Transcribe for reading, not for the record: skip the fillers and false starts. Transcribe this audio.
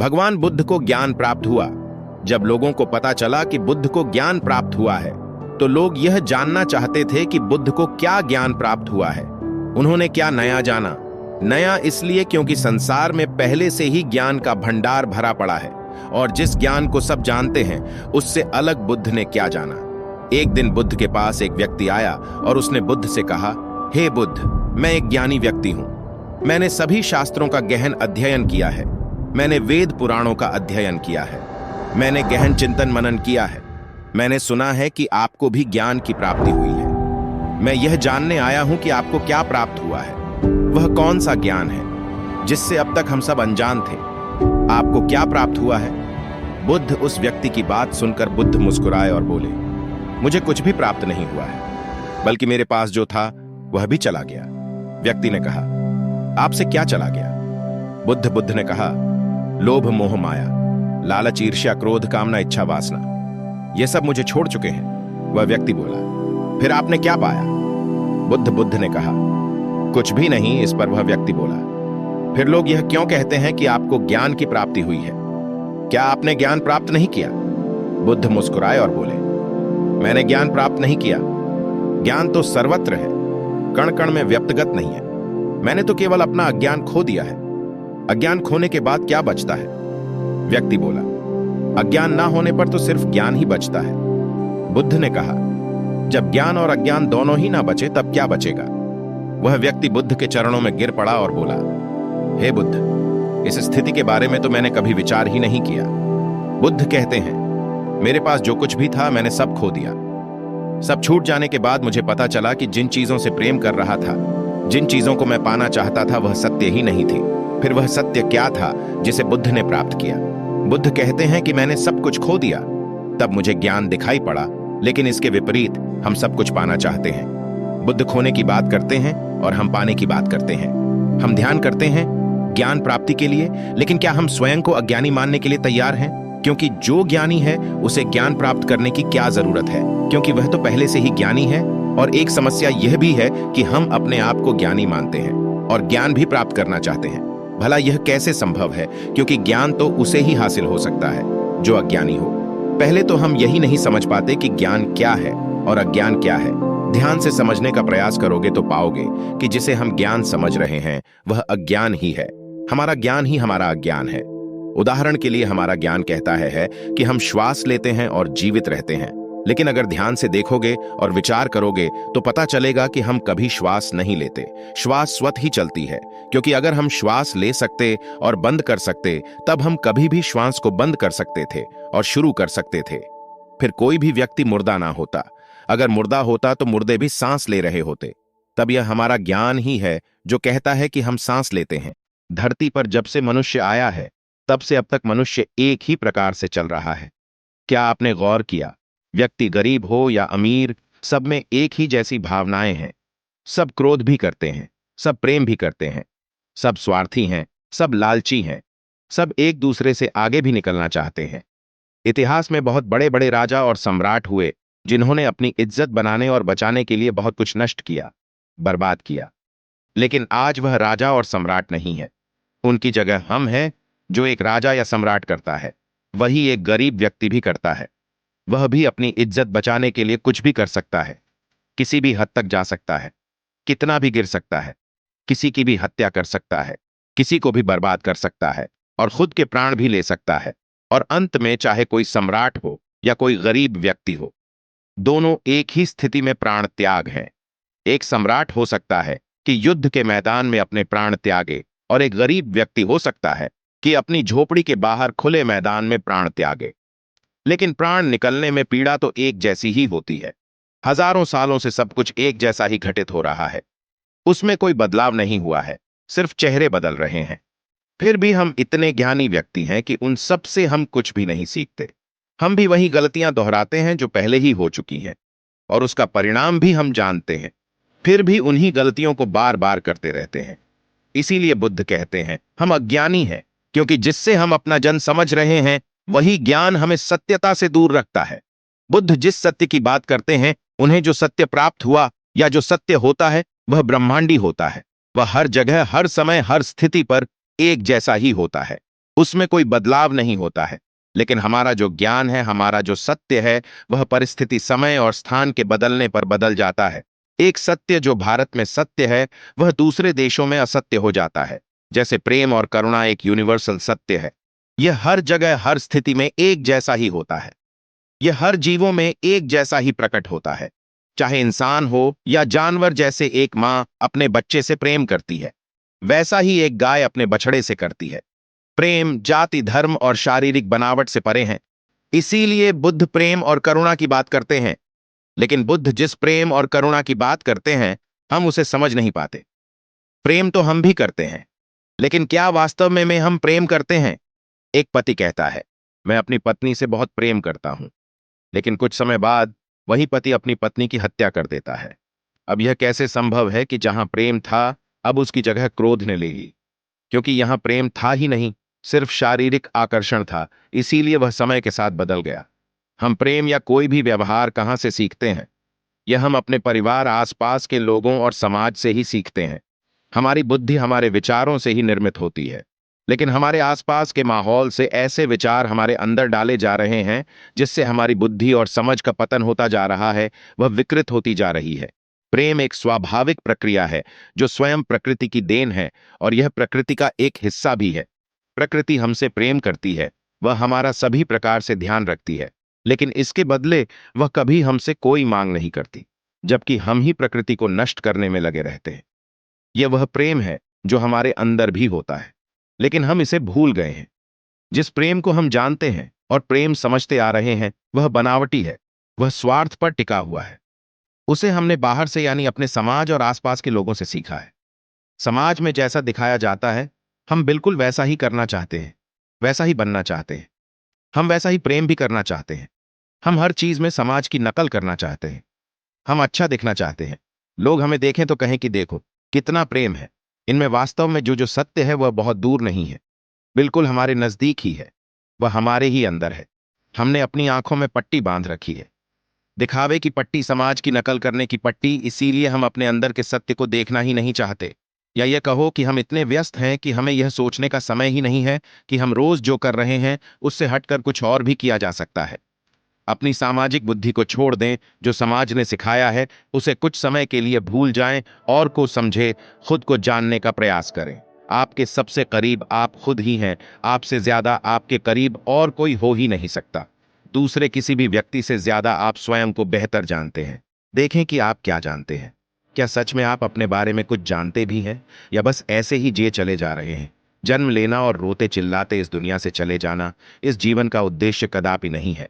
भगवान बुद्ध को ज्ञान प्राप्त हुआ। जब लोगों को पता चला कि बुद्ध को ज्ञान प्राप्त हुआ है, तो लोग यह जानना चाहते थे कि बुद्ध को क्या ज्ञान प्राप्त हुआ है। उन्होंने क्या नया जाना? नया इसलिए क्योंकि संसार में पहले से ही ज्ञान का भंडार भरा पड़ा है, और जिस ज्ञान को सब जानते हैं उससे अलग बुद्ध ने क्या जाना। एक दिन बुद्ध के पास एक व्यक्ति आया और उसने बुद्ध से कहा, हे बुद्ध, मैं एक ज्ञानी व्यक्ति हूं। मैंने सभी शास्त्रों का गहन अध्ययन किया है। मैंने वेद पुराणों का अध्ययन किया है। मैंने गहन चिंतन मनन किया है। मैंने सुना है कि आपको भी ज्ञान की प्राप्ति हुई है। मैं यह जानने आया हूं कि आपको क्या प्राप्त हुआ है। वह कौन सा ज्ञान है जिससे अब तक हम सब अनजान थे? आपको क्या प्राप्त हुआ है? बुद्ध उस व्यक्ति की बात सुनकर बुद्ध मुस्कुराए और बोले, मुझे कुछ भी प्राप्त नहीं हुआ है, बल्कि मेरे पास जो था वह भी चला गया। व्यक्ति ने कहा, आपसे क्या चला गया? बुद्ध ने कहा, लोभ मोह माया, लालच ईर्ष्या क्रोध कामना इच्छा वासना, ये सब मुझे छोड़ चुके हैं। वह व्यक्ति बोला, फिर आपने क्या पाया? बुद्ध ने कहा, कुछ भी नहीं। इस पर वह व्यक्ति बोला, फिर लोग यह क्यों कहते हैं कि आपको ज्ञान की प्राप्ति हुई है? क्या आपने ज्ञान प्राप्त नहीं किया? बुद्ध मुस्कुराए और बोले, मैंने ज्ञान प्राप्त नहीं किया। ज्ञान तो सर्वत्र है, कण कण में व्यक्तिगत नहीं है। मैंने तो केवल अपना अज्ञान खो दिया है। अज्ञान खोने के बाद क्या बचता है? व्यक्ति बोला, अज्ञान ना होने पर तो सिर्फ ज्ञान ही बचता है। बुद्ध ने कहा, जब ज्ञान और अज्ञान दोनों ही ना बचे तब क्या बचेगा? वह व्यक्ति बुद्ध के चरणों में गिर पड़ा और बोला, हे बुद्ध, इस स्थिति के बारे में तो मैंने कभी विचार ही नहीं किया। बुद्ध कहते हैं, मेरे पास जो कुछ भी था मैंने सब खो दिया। सब छूट जाने के बाद मुझे पता चला कि जिन चीजों से प्रेम कर रहा था, जिन चीजों को मैं पाना चाहता था, वह सत्य ही नहीं थी। फिर वह सत्य क्या था जिसे बुद्ध ने प्राप्त किया? बुद्ध कहते हैं कि मैंने सब कुछ खो दिया, तब मुझे ज्ञान दिखाई पड़ा, लेकिन इसके विपरीत हम सब कुछ पाना चाहते हैं। बुद्ध खोने की बात करते हैं और हम पाने की बात करते हैं। हम ध्यान करते हैं ज्ञान प्राप्ति के लिए, लेकिन क्या हम स्वयं को अज्ञानी मानने के लिए तैयार हैं? क्योंकि जो ज्ञानी है उसे ज्ञान प्राप्त करने की क्या जरूरत है, क्योंकि वह तो पहले से ही ज्ञानी है। और एक समस्या यह भी है कि हम अपने आप को ज्ञानी मानते हैं और ज्ञान भी प्राप्त करना चाहते हैं। भला यह कैसे संभव है? क्योंकि ज्ञान तो उसे ही हासिल हो सकता है जो अज्ञानी हो। पहले तो हम यही नहीं समझ पाते कि ज्ञान क्या है और अज्ञान क्या है। ध्यान से समझने का प्रयास करोगे तो पाओगे कि जिसे हम ज्ञान समझ रहे हैं वह अज्ञान ही है। हमारा ज्ञान ही हमारा अज्ञान है। उदाहरण के लिए हमारा ज्ञान कहता है कि हम श्वास लेते हैं और जीवित रहते हैं, लेकिन अगर ध्यान से देखोगे और विचार करोगे तो पता चलेगा कि हम कभी श्वास नहीं लेते। श्वास स्वतः ही चलती है, क्योंकि अगर हम श्वास ले सकते और बंद कर सकते तब हम कभी भी श्वास को बंद कर सकते थे और शुरू कर सकते थे। फिर कोई भी व्यक्ति मुर्दा ना होता। अगर मुर्दा होता तो मुर्दे भी सांस ले रहे होते। तब यह हमारा ज्ञान ही है जो कहता है कि हम सांस लेते हैं। धरती पर जब से मनुष्य आया है तब से अब तक मनुष्य एक ही प्रकार से चल रहा है। क्या आपने गौर किया? व्यक्ति गरीब हो या अमीर, सब में एक ही जैसी भावनाएं हैं। सब क्रोध भी करते हैं, सब प्रेम भी करते हैं, सब स्वार्थी हैं, सब लालची हैं, सब एक दूसरे से आगे भी निकलना चाहते हैं। इतिहास में बहुत बड़े बड़े राजा और सम्राट हुए जिन्होंने अपनी इज्जत बनाने और बचाने के लिए बहुत कुछ नष्ट किया, बर्बाद किया। लेकिन आज वह राजा और सम्राट नहीं है। उनकी जगह हम हैं। जो एक राजा या सम्राट करता है वही एक गरीब व्यक्ति भी करता है। वह भी अपनी इज्जत बचाने के लिए कुछ भी कर सकता है, किसी भी हद तक जा सकता है, कितना भी गिर सकता है, किसी की भी हत्या कर सकता है, किसी को भी बर्बाद कर सकता है और खुद के प्राण भी ले सकता है। और अंत में चाहे कोई सम्राट हो या कोई गरीब व्यक्ति हो, दोनों एक ही स्थिति में प्राण त्याग है। एक सम्राट हो सकता है कि युद्ध के मैदान में अपने प्राण त्यागे, और एक गरीब व्यक्ति हो सकता है कि अपनी झोपड़ी के बाहर खुले मैदान में प्राण त्यागे। लेकिन प्राण निकलने में पीड़ा तो एक जैसी ही होती है। हजारों सालों से सब कुछ एक जैसा ही घटित हो रहा है। उसमें कोई बदलाव नहीं हुआ है, सिर्फ चेहरे बदल रहे हैं। फिर भी हम इतने ज्ञानी व्यक्ति हैं कि उन सब से हम कुछ भी नहीं सीखते। हम भी वही गलतियां दोहराते हैं जो पहले ही हो चुकी हैं, और उसका परिणाम भी हम जानते हैं। फिर भी उन्हीं गलतियों को बार बार करते रहते हैं। इसीलिए बुद्ध कहते हैं हम अज्ञानी हैं, क्योंकि जिससे हम अपना जन्म समझ रहे हैं वही ज्ञान हमें सत्यता से दूर रखता है। बुद्ध जिस सत्य की बात करते हैं, उन्हें जो सत्य प्राप्त हुआ या जो सत्य होता है वह ब्रह्मांडी होता है। वह हर जगह, हर समय, हर स्थिति पर एक जैसा ही होता है। उसमें कोई बदलाव नहीं होता है। लेकिन हमारा जो ज्ञान है, हमारा जो सत्य है, वह परिस्थिति, समय और स्थान के बदलने पर बदल जाता है। एक सत्य जो भारत में सत्य है, वह दूसरे देशों में असत्य हो जाता है। जैसे प्रेम और करुणा एक यूनिवर्सल सत्य है। यह हर जगह, हर स्थिति में एक जैसा ही होता है। यह हर जीवों में एक जैसा ही प्रकट होता है। चाहे इंसान हो या जानवर, जैसे एक माँ अपने बच्चे से प्रेम करती है, वैसा ही एक गाय अपने बछड़े से करती है। प्रेम जाति, धर्म और शारीरिक बनावट से परे है। इसीलिए बुद्ध प्रेम और करुणा की बात करते हैं। लेकिन बुद्ध जिस प्रेम और करुणा की बात करते हैं, हम उसे समझ नहीं पाते। प्रेम तो हम भी करते हैं, लेकिन क्या वास्तव में हम प्रेम करते हैं? एक पति कहता है, मैं अपनी पत्नी से बहुत प्रेम करता हूं। लेकिन कुछ समय बाद वही पति अपनी पत्नी की हत्या कर देता है। अब यह कैसे संभव है कि जहां प्रेम था, अब उसकी जगह क्रोध ने ले ली? क्योंकि यहां प्रेम था ही नहीं, सिर्फ शारीरिक आकर्षण था। इसीलिए वह समय के साथ बदल गया। हम प्रेम या कोई भी व्यवहार कहां से सीखते हैं? यह हम अपने परिवार, आसपास के लोगों और समाज से ही सीखते हैं। हमारी बुद्धि हमारे विचारों से ही निर्मित होती है। लेकिन हमारे आसपास के माहौल से ऐसे विचार हमारे अंदर डाले जा रहे हैं, जिससे हमारी बुद्धि और समझ का पतन होता जा रहा है, वह विकृत होती जा रही है। प्रेम एक स्वाभाविक प्रक्रिया है, जो स्वयं प्रकृति की देन है, और यह प्रकृति का एक हिस्सा भी है। प्रकृति हमसे प्रेम करती है, वह हमारा सभी प्रकार से ध्यान रखती है। लेकिन इसके बदले वह कभी हमसे कोई मांग नहीं करती, जबकि हम ही प्रकृति को नष्ट करने में लगे रहते हैं। यह वह प्रेम है जो हमारे अंदर भी होता है, लेकिन हम इसे भूल गए हैं। जिस प्रेम को हम जानते हैं और प्रेम समझते आ रहे हैं, वह बनावटी है। वह स्वार्थ पर टिका हुआ है। उसे हमने बाहर से, यानी अपने समाज और आसपास के लोगों से सीखा है। समाज में जैसा दिखाया जाता है, हम बिल्कुल वैसा ही करना चाहते हैं, वैसा ही बनना चाहते हैं। हम वैसा ही प्रेम भी करना चाहते हैं। हम हर चीज में समाज की नकल करना चाहते हैं। हम अच्छा दिखना चाहते हैं। लोग हमें देखें तो कहें कि देखो कितना प्रेम है। इनमें वास्तव में जो जो सत्य है, वह बहुत दूर नहीं है, बिल्कुल हमारे नजदीक ही है। वह हमारे ही अंदर है। हमने अपनी आंखों में पट्टी बांध रखी है, दिखावे की पट्टी, समाज की नकल करने की पट्टी। इसीलिए हम अपने अंदर के सत्य को देखना ही नहीं चाहते। या यह कहो कि हम इतने व्यस्त हैं कि हमें यह सोचने का समय ही नहीं है कि हम रोज जो कर रहे हैं, उससे हटकर कुछ और भी किया जा सकता है। अपनी सामाजिक बुद्धि को छोड़ दें। जो समाज ने सिखाया है, उसे कुछ समय के लिए भूल जाएं और को समझे, खुद को जानने का प्रयास करें। आपके सबसे करीब आप खुद ही हैं। आपसे ज्यादा आपके करीब और कोई हो ही नहीं सकता। दूसरे किसी भी व्यक्ति से ज्यादा आप स्वयं को बेहतर जानते हैं। देखें कि आप क्या जानते हैं। क्या सच में आप अपने बारे में कुछ जानते भी हैं, या बस ऐसे ही जिए चले जा रहे हैं? जन्म लेना और रोते चिल्लाते इस दुनिया से चले जाना, इस जीवन का उद्देश्य कदापि नहीं है।